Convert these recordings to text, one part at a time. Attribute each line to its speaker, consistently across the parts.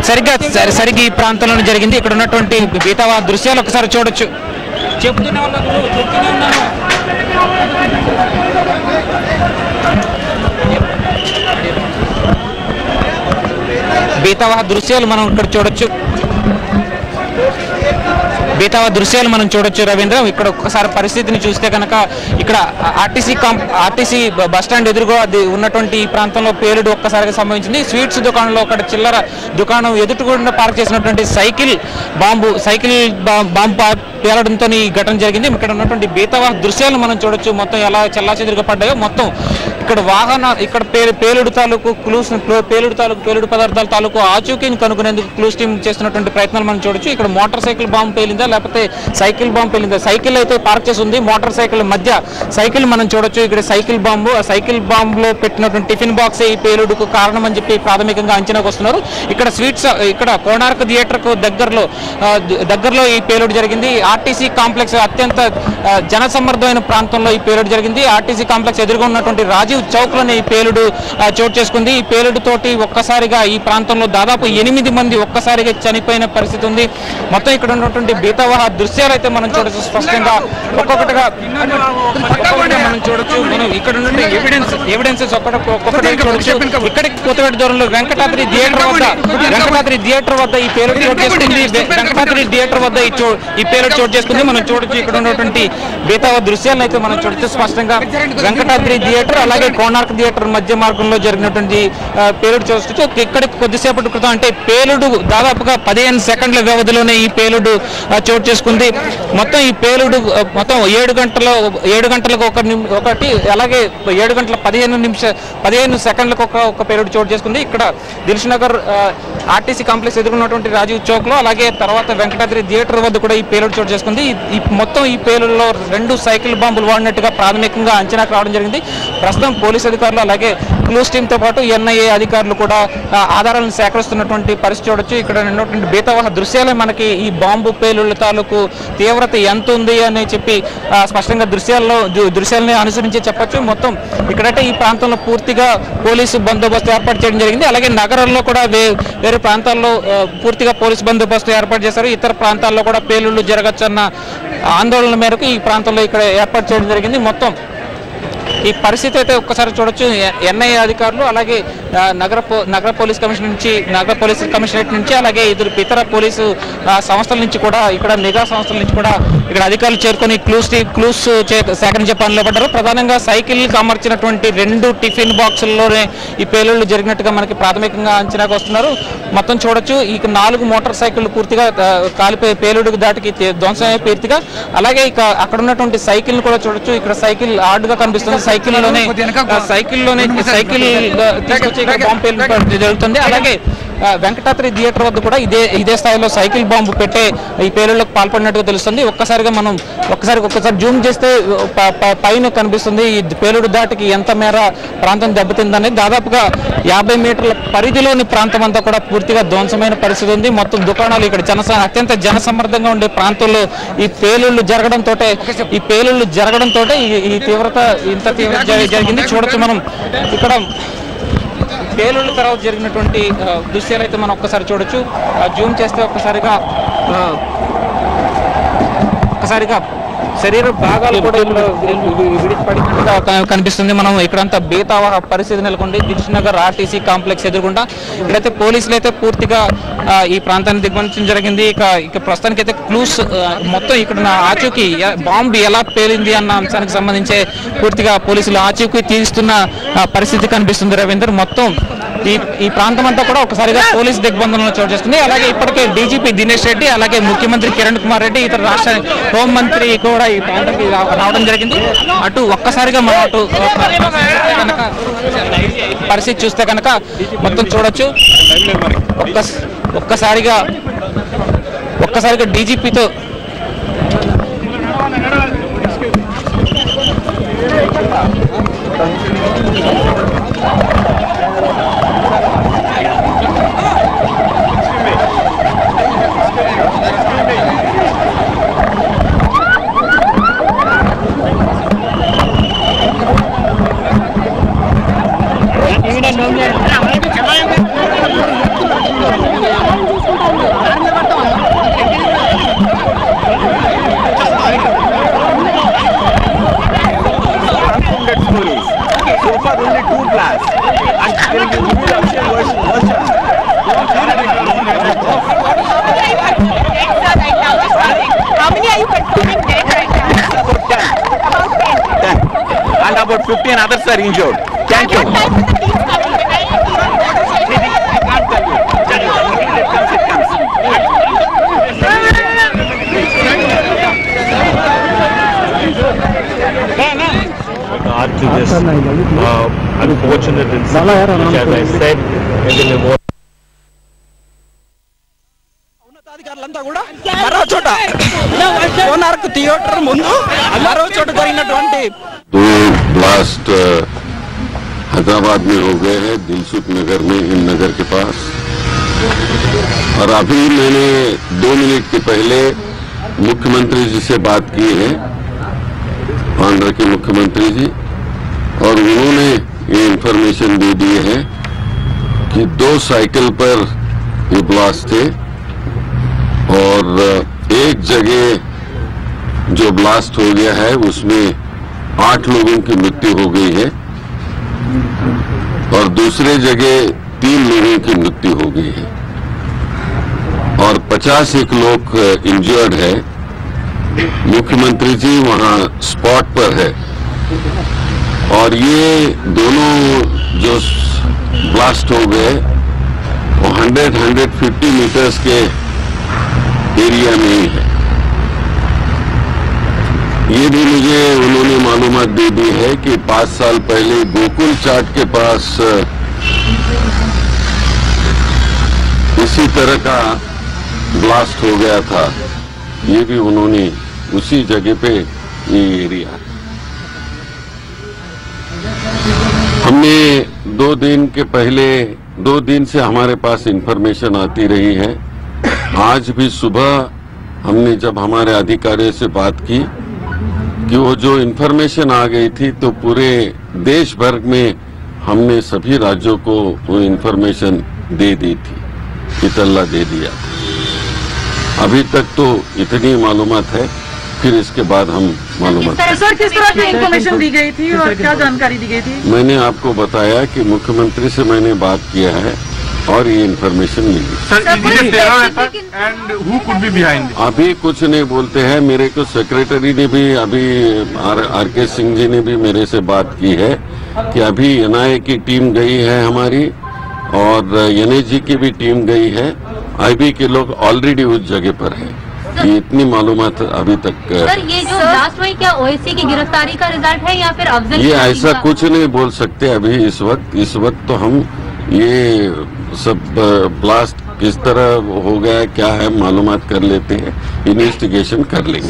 Speaker 1: సరిగ్గా ఈ ప్రాంతంలోనే జరిగింది. ఇక్కడ ఉన్నటువంటి బీతావా దృశ్యాలు ఒకసారి చూడొచ్చు. చెప్తూనే ఉన్నాను. బీతావా దృశ్యాలు మనం ఇక్కడ చూడొచ్చు. బీతావా దృశ్యాలు మనం చూడొచ్చు రవీంద్ర. ఇక్కడ ఒక్కసారి పరిస్థితిని చూస్తే కనుక ఇక్కడ ఆర్టీసీ బస్టాండ్ ఎదురుగా ఉన్నటువంటి ఈ ప్రాంతంలో పేలుడు ఒక్కసారిగా సంభవించింది. స్వీట్స్ దుకాణంలో ఒక చిల్లర దుకాణం ఎదుటికుండా పార్క్ చేసినటువంటి సైకిల్ బాంబు పేలడంతో ఈ ఘటన జరిగింది. ఇక్కడ ఉన్నటువంటి బీతావా దృశ్యాలు మనం చూడొచ్చు. మొత్తం ఎలా చెల్లాచెదురుగా పడ్డాయో మొత్తం ఇక్కడ ఇక్కడ పేలుడు పదార్థాల తాలూకు ఆచూకీని కనుగొనేందుకు క్లూస్ టీమ్ చేస్తున్నటువంటి ప్రయత్నాలు మనం చూడొచ్చు. ఇక్కడ మోటార్ సైకిల్ బాంబు పేలిందా లేకపోతే సైకిల్ బాంబు పేలిందా? సైకిల్ అయితే పార్క్ చేసి ఉంది. మోటార్ సైకిల్ మధ్య సైకిల్ మనం చూడొచ్చు. ఇక్కడ సైకిల్ బాంబులో పెట్టినటువంటి టిఫిన్ బాక్స్ ఈ పేలుడుకు కారణం అని చెప్పి ప్రాథమికంగా అంచనాకు వస్తున్నారు. ఇక్కడ కోణార్క్ థియేటర్ కు దగ్గరలో ఈ పేలుడు జరిగింది. ఆర్టీసీ కాంప్లెక్స్ అత్యంత జనసమ్మర్దమైన ప్రాంతంలో ఈ పేలుడు జరిగింది. ఆర్టీసీ కాంప్లెక్స్ ఎదురుగా ఉన్నటువంటి రాజీవ్ చౌక్ లోనే ఈ పేలుడు చోటు చేసుకుంది. ఈ పేలుడు తోటి ఒక్కసారిగా ఈ ప్రాంతంలో దాదాపు 8 మంది ఒక్కసారిగా చనిపోయిన పరిస్థితి ఉంది. మొత్తం ఇక్కడ ఉన్నటువంటి బీతావా దృశ్యాలు అయితే మనం చూడొచ్చు. స్పష్టంగా ఒక్కొక్కటిగా మనం చూడొచ్చు. మనం ఇక్కడ ఉన్న ఎవిడెన్సెస్ ఒక్కొక్కటి చూడొచ్చు. ఇక్కడికి కొత్తపేట దూరంలో వెంకటాద్రి థియేటర్ వద్ద ఈ పేలుడు చోటు చేసుకుంది. వెంకటాద్రి థియేటర్ వద్ద ఈ పేలుడు చోటు చేసుకుంది. మనం చూడొచ్చు. ఇక్కడ ఉన్నటువంటి బీతావా దృశ్యాలను అయితే మనం చూడొచ్చు. స్పష్టంగా వెంకటాద్రి థియేటర్ అలాగే కోణార్క్ థియేటర్ మధ్య మార్గంలో జరిగినటువంటి పేలుడు చూడొచ్చు. ఇక్కడికి కొద్దిసేపటి క్రితం అంటే పేలుడు దాదాపుగా 15 సెకండ్ల వ్యవధిలోనే ఈ పేలుడు చోటు చేసుకుంది. మొత్తం ఈ పేలుడు మొత్తం 7 గంటలకు ఒకటి అలాగే 7 గంటల 15 సెకండ్లకు ఒక పేలుడు చోటు చేసుకుంది. ఇక్కడ దిల్ష్ నగర్ ఆర్టీసీ కాంప్లెక్స్ ఎదుర్కొన్నటువంటి రాజీవ్ చౌక్ లో అలాగే తర్వాత వెంకటాద్రి థియేటర్ వద్ద కూడా ఈ పేలుడు చోటు చేసుకుంది. మొత్తం ఈ పేలుడులో 2 సైకిల్ బాంబులు వాడినట్టుగా ప్రాథమికంగా అంచనాకు రావడం జరిగింది. ప్రస్తుతం పోలీసు అధికారులు అలాగే క్లూస్ టీమ్ తో పాటు ఎన్ఐఏ అధికారులు కూడా ఆధారాలను సేకరిస్తున్నటువంటి పరిస్థితి చూడొచ్చు. ఇక్కడ ఉన్నటువంటి బీతావా దృశ్యాలే మనకి ఈ బాంబు పేలుళ్ల తాలూకు తీవ్రత ఎంత ఉంది అని చెప్పి స్పష్టంగా దృశ్యాలని అనుసరించి చెప్పొచ్చు. మొత్తం ఇక్కడంటే ఈ ప్రాంతంలో పూర్తిగా పోలీసు బందోబస్తు ఏర్పాటు చేయడం జరిగింది. అలాగే నగరంలో కూడా వేరే ప్రాంతాల్లో పూర్తిగా పోలీసు బందోబస్తు ఏర్పాటు చేశారు. ఇతర ప్రాంతాల్లో కూడా పేలుళ్లు జరగచ్చన్న ఆందోళన మేరకు ఈ ప్రాంతంలో ఇక్కడ ఏర్పాటు చేయడం జరిగింది. మొత్తం ఈ పరిస్థితి అయితే ఒక్కసారి చూడొచ్చు. ఎన్ఐఏ అధికారులు అలాగే నగర పోలీస్ కమిషనరేట్ నుంచి అలాగే ఇతర పోలీసు సంస్థల నుంచి కూడా ఇక్కడ నిఘా సంస్థల నుంచి కూడా ఇక్కడ అధికారులు చేరుకొని క్లూస్ సేకరించే పనిలో పడ్డారు. ప్రధానంగా సైకిల్కి అమర్చినటువంటి 2 టిఫిన్ బాక్సుల్లోనే ఈ పేలుళ్లు జరిగినట్టుగా మనకి ప్రాథమికంగా అంచనాకు వస్తున్నారు. మొత్తం చూడొచ్చు. ఈ 4 మోటార్ సైకిళ్లు పూర్తిగా కాలిపోయి పేలుడుకు దాటికి ధ్వంసమయ్యే పూర్తిగా. అలాగే ఇక అక్కడ ఉన్నటువంటి సైకిల్ కూడా చూడొచ్చు. ఇక్కడ సైకిల్ ఆర్డుగా కనిపిస్తుంది. సైకిల్లోనే తీసుకొచ్చి బాంబు జరుగుతుంది. అలాగే వెంకటాద్రి థియేటర్ వద్ద కూడా ఇదే స్థాయిలో సైకిల్ బాంబు పెట్టే ఈ పేలుళ్లకు పాల్పడినట్టుగా తెలుస్తుంది. ఒక్కసారి జూమ్ చేస్తే పైన కనిపిస్తుంది ఈ పేలుడు దాటికి ఎంత మేర ప్రాంతం దెబ్బతిందని. దాదాపుగా 50 మీటర్ల పరిధిలోని ప్రాంతం అంతా కూడా పూర్తిగా ధ్వంసమైన పరిస్థితి ఉంది. మొత్తం దుకాణాలు ఇక్కడ అత్యంత జనసమ్మర్దంగా ఉండే ప్రాంతంలో ఈ పేలుళ్లు జరగడంతో ఈ తీవ్రత జరిగింది. చూడొచ్చు మనం ఇక్కడ పేలుళ్ల తర్వాత జరిగినటువంటి దృశ్యాలు అయితే మనం ఒక్కసారి చూడొచ్చు. జూమ్ చేస్తే ఒక్కసారిగా శరీర భాగాలు కూడా విడిపడినట్టుగా కనిపిస్తుంది. మనం ఇక్కడంతా బీతావా పరిస్థితి నెలకొంది. దిల్ష్ నగర్ ఆర్టీసీ కాంప్లెక్స్ ఎదురుకుండా ఇక్కడైతే పోలీసులు అయితే పూర్తిగా ఈ ప్రాంతాన్ని దిగ్బంధించడం జరిగింది. ఇక ప్రస్తుతానికి అయితే క్లూస్ మొత్తం ఇక్కడ ఆచూకీ బాంబు ఎలా పేలింది అన్న అంశానికి సంబంధించి పూర్తిగా పోలీసులు ఆచూకీ తీస్తున్న పరిస్థితి కనిపిస్తుంది రవీందర్. మొత్తం ఈ ప్రాంతం అంతా కూడా ఒకసారిగా పోలీస్ దిగ్బంధంలో చోటు చేసుకుంది. అలాగే ఇప్పటికే డీజీపీ దినేష్ రెడ్డి అలాగే ముఖ్యమంత్రి కిరణ్ కుమార్ రెడ్డి ఇతర రాష్ట్ర హోంమంత్రి కూడా ఈ ప్రాంతానికి రావడం జరిగింది. అటు ఒక్కసారిగా మనం అటు పరిస్థితి చూస్తే కనుక మొత్తం చూడొచ్చు. ఒక్కసారిగా డీజీపీతో
Speaker 2: Ini dan So far only 2 blasts. And there is a reduction version.
Speaker 3: How many are you confirming dead right now?
Speaker 2: About 10.
Speaker 3: About 10.
Speaker 2: 10. And about 15 others are injured. Thank you.
Speaker 3: What time is the team coming?
Speaker 2: I can't tell you. It comes.
Speaker 4: Not to this unfortunate incident, which, as I said in the memorial.
Speaker 5: ఉన్నతాధికారులంతా కూడా మరో చోట Konark theatre ముందు మరో చోట జరిగినటువంటి
Speaker 6: दो blast Hyderabad में हो गए हैं, दिलसुख नगर में, हिंद नगर के पास। और अभी मैंने 2 मिनट के पहले मुख्यमंत्री जी से बात की है, आंध्र के मुख्यमंत्री जी, और उन्होंने ये इंफॉर्मेशन दे दी है कि 2 साइकिल पर ये ब्लास्ट थे और एक जगह जो ब्लास्ट हो गया है उसमें 8 लोगों की मृत्यु हो गई है और दूसरे जगह 3 लोगों की मृत्यु हो गई है और 51 लोग इंजर्ड है। मुख्यमंत्री जी वहां स्पॉट पर है और ये दोनों जो ब्लास्ट हो गए वो 100-150 मीटर्स के एरिया में ही है। ये भी मुझे उन्होंने मालूमात दे दी है कि 5 साल पहले गोकुल चाट के पास इसी तरह का ब्लास्ट हो गया था। ये भी उन्होंने उसी जगह पे ये एरिया। हमने 2 दिन के पहले 2 दिन से हमारे पास इंफॉर्मेशन आती रही है। आज भी सुबह हमने जब हमारे अधिकारियों से बात की कि वो जो इंफॉर्मेशन आ गई थी तो पूरे देश भर में हमने सभी राज्यों को वो इंफॉर्मेशन दे दी थी, इतला दे दिया था। अभी तक तो इतनी मालूमात है, फिर इसके बाद हम मालूमात।
Speaker 7: सर किस तरह की इंफॉर्मेशन दी गई थी और क्या जानकारी दी गई थी?
Speaker 6: मैंने आपको बताया कि मुख्यमंत्री से मैंने बात किया है और ये इंफॉर्मेशन मिली। अभी कुछ नहीं बोलते हैं। मेरे को सेक्रेटरी ने भी अभी आर.के. सिंह जी ने भी मेरे से बात की है कि अभी एनआईए की टीम गई है हमारी और एनआईजी की भी टीम गई है। आईबी के लोग ऑलरेडी उस जगह पर है। ये इतनी मालूमात अभी तक।
Speaker 8: सर ये जो ब्लास्ट हुई क्या ओएससी की गिरफ्तारी का रिजल्ट है या फिर अफजल?
Speaker 6: ये ऐसा कुछ नहीं बोल सकते अभी इस वक्त तो हम ये सब ब्लास्ट किस तरह हो गया क्या है मालूमात कर लेते हैं, इन्वेस्टिगेशन कर लेंगे।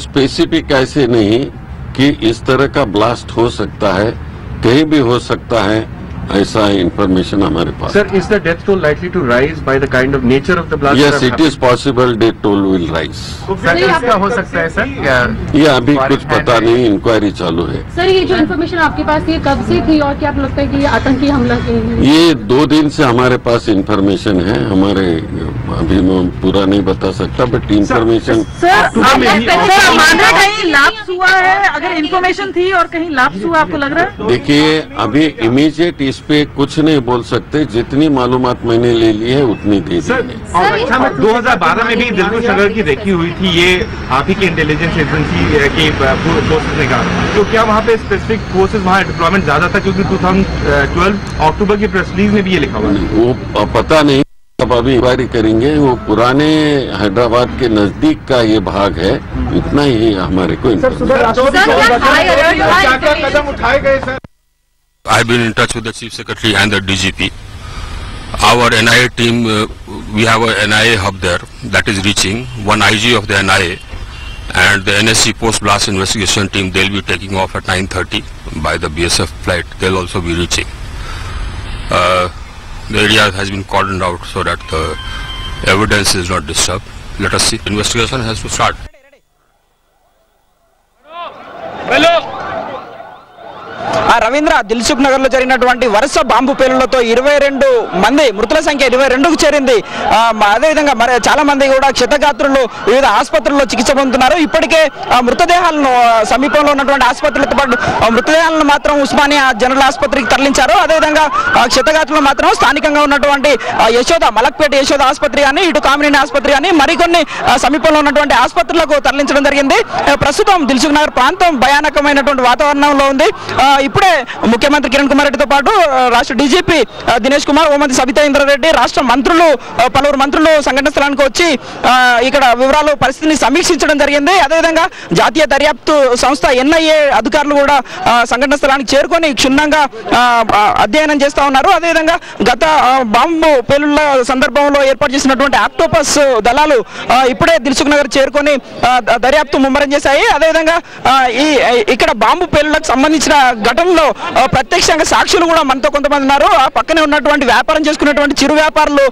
Speaker 6: स्पेसिफिक ऐसे नहीं कि इस तरह का ब्लास्ट हो सकता है, कहीं भी हो सकता है, ऐसा इंफॉर्मेशन हमारे पास।
Speaker 4: Sir, is the death toll likely to rise by the kind of nature of the blast?
Speaker 6: Yes, it is possible death toll will rise.
Speaker 4: Sir किसका हो सकता है सर?
Speaker 6: ये अभी कुछ पता नहीं, इंक्वायरी चालू है।
Speaker 7: सर ये जो इन्फॉर्मेशन आपके पास ये कब से थी और क्या आपको लगता है कि ये आतंकी हमला है?
Speaker 6: ये 2 दिन से हमारे पास इंफॉर्मेशन है। हमारे अभी मैं पूरा नहीं बता सकता बट इंफॉर्मेशन।
Speaker 7: सर कहीं लाप्स हुआ है? अगर इन्फॉर्मेशन थी और कहीं लाप्स हुआ आपको लग रहा है?
Speaker 6: देखिए अभी इमीडिएट इस पे कुछ नहीं बोल सकते, जितनी मालूमात मैंने ले ली है उतनी दे दी है।
Speaker 9: 2012 में भी दिलकुश नगर की रेकी हुई थी, ये आप ही की इंटेलिजेंस एजेंसी की फोर्सेज ने कहा, तो क्या वहाँ पे स्पेसिफिक फोर्सेज वहाँ डिप्लॉयमेंट ज्यादा था? क्योंकि 2012 अक्टूबर की प्रेस रिलीज में भी ये लिखा हुआ है।
Speaker 6: वो पता नहीं, अब अभी इंक्वायरी करेंगे। वो पुराने हैदराबाद के नजदीक का ये भाग है, इतना ही हमारे को
Speaker 9: कदम उठाए गए sir?
Speaker 10: I've been in touch with the Chief Secretary and the DGP. Our NIA team, we have a NIA hub there that is reaching. One IG of the NIA and the NSC post-blast investigation team, they'll be taking off at 9:30 by the BSF flight. They'll also be reaching. The area has been cordoned out so that the evidence is not disturbed. Let us see. Investigation has to start.
Speaker 5: Ravindra Dilsukh Nagar లో జరిగినటువంటి వరుస bomb పేలుళ్లతో 22 మంది మృతుల సంఖ్య 22కు చేరింది. అదేవిధంగా మరి చాలా మంది కూడా క్షతగాత్రులు వివిధ ఆసుపత్రుల్లో చికిత్స పొందుతున్నారు. ఇప్పటికే మృతదేహాలను సమీపంలో ఉన్నటువంటి ఆసుపత్రులతో పాటు మృతదేహాలను మాత్రం ఉస్మానియా జనరల్ ఆసుపత్రికి తరలించారు. అదేవిధంగా క్షతగాత్రులు మాత్రం స్థానికంగా ఉన్నటువంటి మలక్పేట యశోద ఆసుపత్రి కానీ ఇటు కామినేని ఆసుపత్రి కానీ మరికొన్ని సమీపంలో ఉన్నటువంటి ఆసుపత్రులకు తరలించడం జరిగింది. ప్రస్తుతం దిల్సుఖ్ నగర్ ప్రాంతం భయానకమైనటువంటి వాతావరణంలో ఉంది. ఇప్పుడే ముఖ్యమంత్రి కిరణ్ కుమార్ రెడ్డితో పాటు రాష్ట్ర డీజీపీ దినేష్ కుమార్, హోంమంత్రి సబితా ఇంద్రారెడ్డి, రాష్ట్ర మంత్రులు పలువురు మంత్రులు సంఘటన స్థలానికి వచ్చి ఇక్కడ వివరాలు పరిస్థితిని సమీక్షించడం జరిగింది. అదేవిధంగా జాతీయ దర్యాప్తు సంస్థ NIA అధికారులు కూడా సంఘటన స్థలానికి చేరుకొని క్షుణ్ణంగా అధ్యయనం చేస్తా ఉన్నారు. అదేవిధంగా గత బాంబు పేలుళ్ల సందర్భంలో ఏర్పాటు చేసినటువంటి ఆక్టోపస్ దళాలు ఇప్పుడే దిల్సుఖ్ నగర్ చేరుకొని దర్యాప్తు ముమ్మరం చేశాయి. అదేవిధంగా ఇక్కడ బాంబు పేలుళ్లకు సంబంధించిన ఘటనలో ప్రత్యక్షంగా సాక్షులు కూడా మనతో కొంతమంది ఉన్నారు. ఆ పక్కనే ఉన్నటువంటి వ్యాపారం చేసుకున్నటువంటి చిరు వ్యాపారులు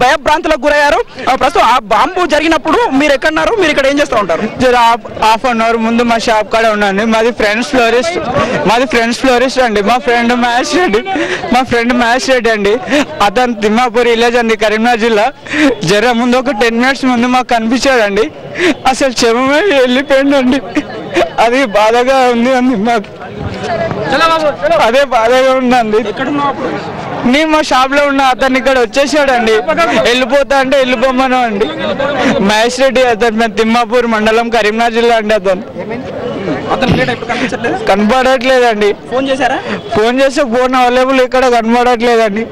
Speaker 5: భయభ్రాంతులకు గురయ్యారు. ప్రస్తుతం ఆ బాంబు జరిగినప్పుడు మీరు ఎక్కడున్నారు, మీరు ఇక్కడ ఏం చేస్తూ ఉంటారు?
Speaker 11: హాఫ్ అన్ అవర్ ముందు మా షాప్ కాడ ఉన్నాను. మాది ఫ్రెండ్స్ ఫ్లోరిస్ట్ అండి. మా ఫ్రెండ్ మ్యాచ్ రెడ్డి అండి. అతను తిమ్మాపూర్ విలేజ్ అండి, కరీంనగర్ జిల్లా. జర ముందు ఒక 10 minutes ముందు మాకు కనిపించాడండి. అసలు చెమమే వెళ్ళిపోయిందండి. అది బాధగా ఉంది మాకు, అదే బాధగా ఉందండి. నేను మా షాప్ లో ఉన్న అతన్ని ఇక్కడ వచ్చేసాడండి. వెళ్ళిపోతా అంటే వెళ్ళిపోమను అండి. మహేష్ రెడ్డి అతను తిమ్మాపూర్ మండలం కరీంనగర్ జిల్లా అండి. కనపడట్లేదండి.
Speaker 5: ఫోన్ చేశారా?
Speaker 11: ఫోన్ చేస్తే ఫోన్ అవైలబుల్ ఇక్కడ కనపడట్లేదండి.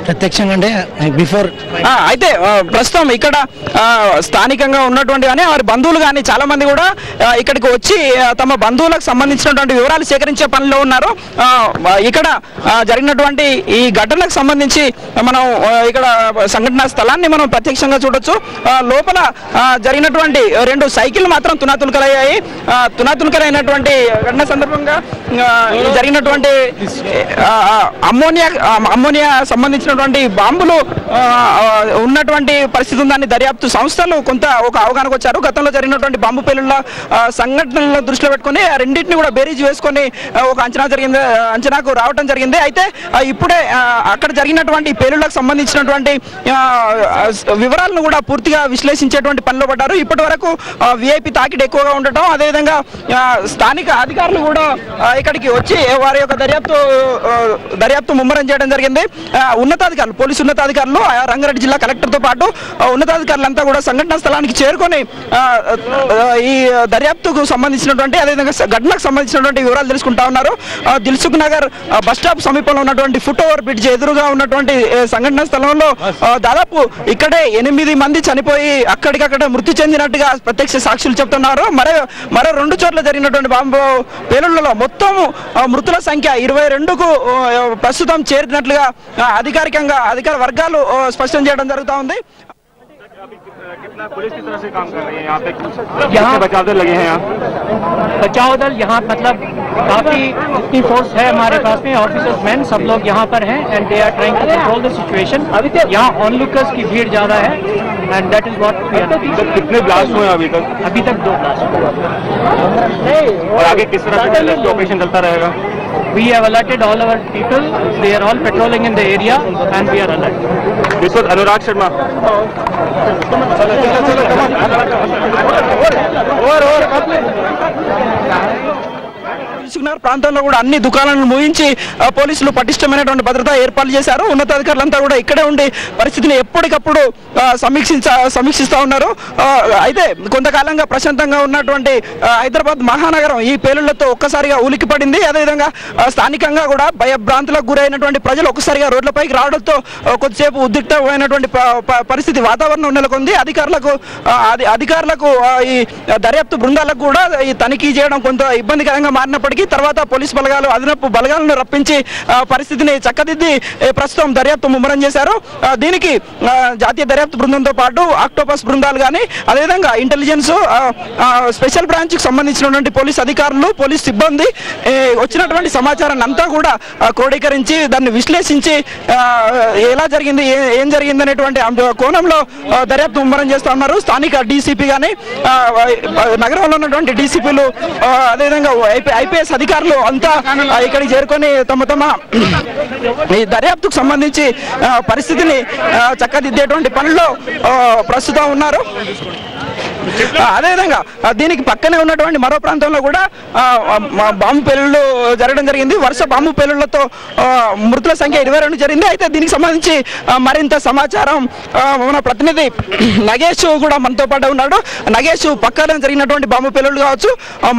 Speaker 5: ప్రత్యక్షంగా అంటే బిఫోర్ అయితే ప్రస్తుతం ఇక్కడ స్థానికంగా ఉన్నటువంటి కానీ వారి బంధువులు కానీ చాలా మంది కూడా ఇక్కడికి వచ్చి తమ బంధువులకు సంబంధించినటువంటి వివరాలు సేకరించే పనిలో ఉన్నారు. ఇక్కడ జరిగినటువంటి ఈ ఘటనకు సంబంధించి మనం ఇక్కడ సంఘటనా స్థలాన్ని మనం ప్రత్యక్షంగా చూడొచ్చు. లోపల జరిగినటువంటి 2 సైకిల్ మాత్రం తునాతునకలయ్యాయి. తునాతునకలైనటువంటి ఘటన సందర్భంగా జరిగినటువంటి అమ్మోనియా సంబంధించినటువంటి బాంబులు ఉన్నటువంటి పరిస్థితి ఉందని దర్యాప్తు సంస్థలు ఒక అవగాహనకు వచ్చారు. గతంలో జరిగినటువంటి బాంబు పేలుళ్ల సంఘటనలను దృష్టిలో పెట్టుకుని రెండింటిని కూడా బేరీజ్ వేసుకొని ఒక అంచనాకు రావడం జరిగింది. అయితే ఇప్పుడే అక్కడ జరిగినటువంటి పేలుళ్లకు సంబంధించినటువంటి వివరాలను కూడా పూర్తిగా విశ్లేషించేటువంటి పనిలో పడ్డారు. ఇప్పటి వరకు VIP తాకిడి ఎక్కువగా ఉండటం, అదేవిధంగా స్థానిక అధికారులు కూడా ఇక్కడికి వచ్చి వారి యొక్క దర్యాప్తు ముమ్మరం చేయడం జరిగింది. ఉన్నతాధికారులు, పోలీసు ఉన్నతాధికారులు, రంగారెడ్డి జిల్లా కలెక్టర్తో పాటు ఉన్నతాధికారులంతా కూడా సంఘటనా స్థలానికి చేరుకొని ఈ దర్యాప్తుకు సంబంధించినటువంటి అదేవిధంగా ఘటనకు సంబంధించినటువంటి వివరాలు తెలుసుకుంటా ఉన్నారు. దిల్సుఖ్ నగర్ బస్ స్టాప్ సమీపంలో ఉన్నటువంటి ఫుట్ ఓవర్ బ్రిడ్జ్ ఎదురుగా ఉన్నటువంటి సంఘటనా స్థలంలో దాదాపు ఇక్కడే 8 మంది చనిపోయి అక్కడికక్కడ మృతి చెందినట్టుగా ప్రత్యక్ష సాక్షులు చెప్తున్నారు. మరో 2 చోట్ల జరిగినటువంటి బాంబు పేలుళ్లలో మొత్తం మృతుల సంఖ్య 22కు ప్రస్తుతం చేరినట్లుగా అధికార వర్గాలు స్పష్టం చేయడం జరుగుతూ ఉంది.
Speaker 9: पुलिस की तरफ से काम कर रही है यहाँ पे, यहाँ बचाव दल लगे हैं। यहाँ
Speaker 12: बचाव दल यहाँ मतलब काफी इतनी फोर्स है हमारे पास में, ऑफिसर्स मैन सब लोग यहाँ पर हैं and they are trying to control the situation. यहाँ ऑनलुकर्स की भीड़ ज्यादा है and that is what we are.
Speaker 9: कितने ब्लास्ट हुए अभी तक?
Speaker 12: 2 ब्लास्ट हुए.
Speaker 9: और आगे किस तरह से ऑपरेशन चलता रहेगा?
Speaker 12: We have alerted all our people. They are all patrolling in the area and we are alert.
Speaker 9: This was Anurag Sharma.
Speaker 5: Dilsukh Nagar ప్రాంతంలో కూడా అన్ని దుకాణాలను మూయించి పోలీసులు పటిష్టమైనటువంటి భద్రతా ఏర్పాట్లు చేశారు. ఉన్నతాధికారులంతా కూడా ఇక్కడే ఉండి పరిస్థితిని ఎప్పటికప్పుడు సమీక్షిస్తూ ఉన్నారు. అయితే కొంతకాలంగా ప్రశాంతంగా ఉన్నటువంటి హైదరాబాద్ మహానగరం ఈ పేలుళ్లతో ఒక్కసారిగా ఉలిక్కిపడింది. అదేవిధంగా స్థానికంగా కూడా భయభ్రాంతులకు గురైనటువంటి ప్రజలు ఒక్కసారిగా రోడ్లపైకి రావడంతో కొద్దిసేపు ఉద్రిక్తమైనటువంటి పరిస్థితి వాతావరణం నెలకొంది. అధికారులకు ఈ దర్యాప్తు బృందాలకు కూడా ఈ తనిఖీ చేయడం కొంత ఇబ్బందికరంగా మారినప్పటికీ జరిగినప్పటికీ తర్వాత పోలీస్ బలగాలు అదనపు బలగాలను రప్పించి పరిస్థితిని చక్కదిద్ది ప్రస్తుతం దర్యాప్తు ముమ్మరం చేశారు. దీనికి జాతీయ దర్యాప్తు బృందంతో పాటు ఆక్టోపస్ బృందాలు కానీ అదేవిధంగా ఇంటెలిజెన్స్ స్పెషల్ బ్రాంచ్ కి సంబంధించినటువంటి పోలీస్ అధికారులు పోలీస్ సిబ్బంది వచ్చినటువంటి సమాచారాన్ని అంతా కూడా క్రోడీకరించి దాన్ని విశ్లేషించి ఎలా జరిగింది ఏం జరిగింది అనేటువంటి కోణంలో దర్యాప్తు ముమ్మరం చేస్తూ ఉన్నారు. స్థానిక డీసీపీ కానీ నగరంలో ఉన్నటువంటి డీసీపీలు అదేవిధంగా ఐపీఎస్ అధికారులు అంతా ఇక్కడికి చేరుకొని తమ ఈ దర్యాప్తుకు సంబంధించి పరిస్థితిని చక్కదిద్దేటువంటి పనిలో ప్రస్తుతం ఉన్నారు. అదేవిధంగా దీనికి పక్కనే ఉన్నటువంటి మరో ప్రాంతంలో కూడా బాంబు పేలుళ్లు జరగడం జరిగింది. వరుస బాంబు పేలుళ్లతో మృతుల సంఖ్య 22 జరిగింది. అయితే దీనికి సంబంధించి మరింత సమాచారం మన ప్రతినిధి నగేష్ కూడా మనతో పాటు ఉన్నాడు. నగేష్ పక్కన జరిగినటువంటి బాంబు పేలుళ్లు కావచ్చు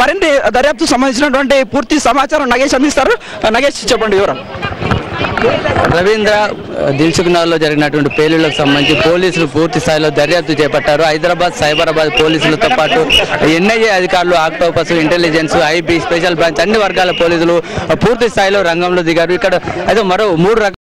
Speaker 5: మరిన్ని దర్యాప్తు సంబంధించినటువంటి పూర్తి సమాచారం నగేష్ అందిస్తారు. నగేష్ చెప్పండి వివరం.
Speaker 13: రవీంద్ర దిల్సుఖ్ నగర్లో జరిగినటువంటి పేలుళ్లకు సంబంధించి పోలీసులు పూర్తి స్థాయిలో దర్యాప్తు చేపట్టారు. హైదరాబాద్ సైబరాబాద్ పోలీసులతో పాటు ఎన్ఐఏ అధికారులు octopus intelligence IB special branch అన్ని వర్గాల పోలీసులు పూర్తి స్థాయిలో రంగంలో దిగారు. ఇక్కడ అయితే మరో 3